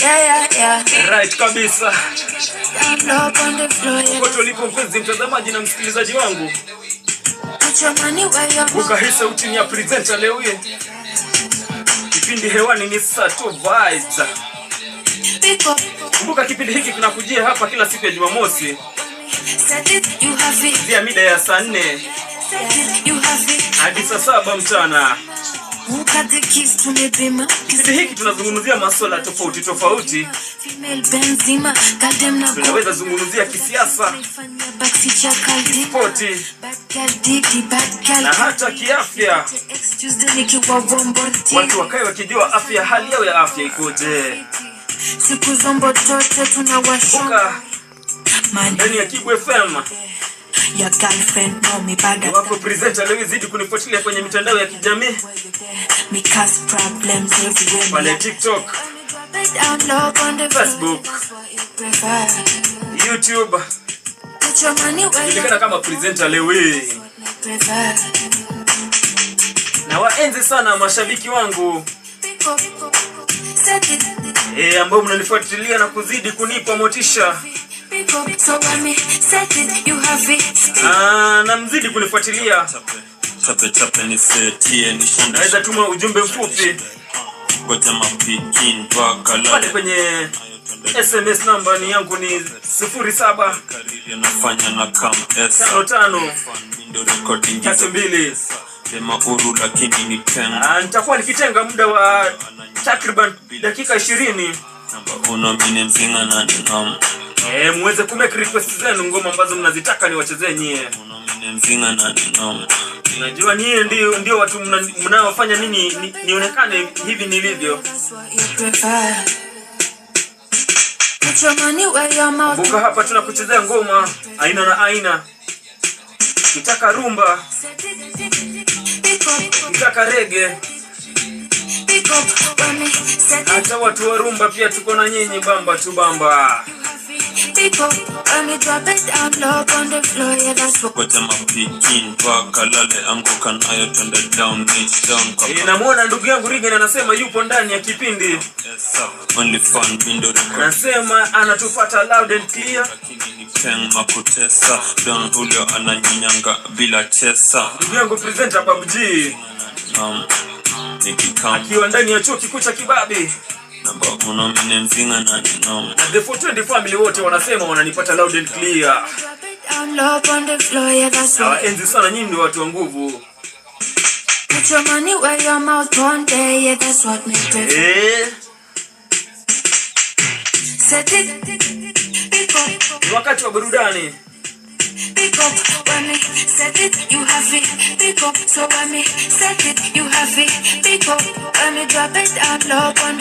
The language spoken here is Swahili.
Yeah. Right kabisa. Kote ulipo mpenzi mtazamaji na msikilizaji wangu, ukahisi sauti ya presenter leo hii. Kipindi hewani ni Sato Vibes. Kumbuka kipindi hiki kinakujia hapa kila siku ya Jumamosi via mida ya saa 4 hadi saa 7 mchana. Kipindi hiki tunazungumzia masuala tofauti tofauti. Tunaweza zungumzia kisiasa, spoti na hata kiafya. Watu wakae wakijua afya, hali yao ya afya ikoje. Siku zombo tote tunawashoka ndani ya Kibu FM. Your girlfriend know me bad. Wako presenter leo zidi kunifuatilia kwenye mitandao ya kijamii. Me cause problems everywhere. Pale TikTok, Facebook, YouTube. Nilikana kama presenter leo hii. Na waenzi sana mashabiki wangu ambao mnanifuatilia na kuzidi kunipa motisha. Na mzidi kunifuatilia. Naweza tuma ujumbe mfupi pale kwenye SMS namba ni yangu ni 07 55 nitakuwa nikitenga muda wa takriban dakika 20 muweze kumake request zenu, ngoma ambazo mnazitaka niwachezee nyie. Najua nyie ndio watu mnaofanya nini nionekane hivi nilivyo. Buka hapa tunakuchezea ngoma aina na aina. Kitaka rumba, kitaka reggae, hata watu wa rumba pia tuko na nyinyi, bamba tu bamba. Namuona ndugu yangu Rigen anasema yupo ndani ya kipindi. Anasema anatupata loud and clear. Ndugu yangu presenter PUBG akiwa ndani ya chuo kikuu cha Kibabi. Na the 420 family wote wanasema wananipata loud and clear. Enzi sana nyinyi ndio watu wa nguvu. Put your money where your mouth one day, yeah, that's what makes it. Set it, pick up. Wakati wa burudani. Pick up, when me set it, you have it. Pick up, so when me set it, you have it. Pick up, when me drop it down low on the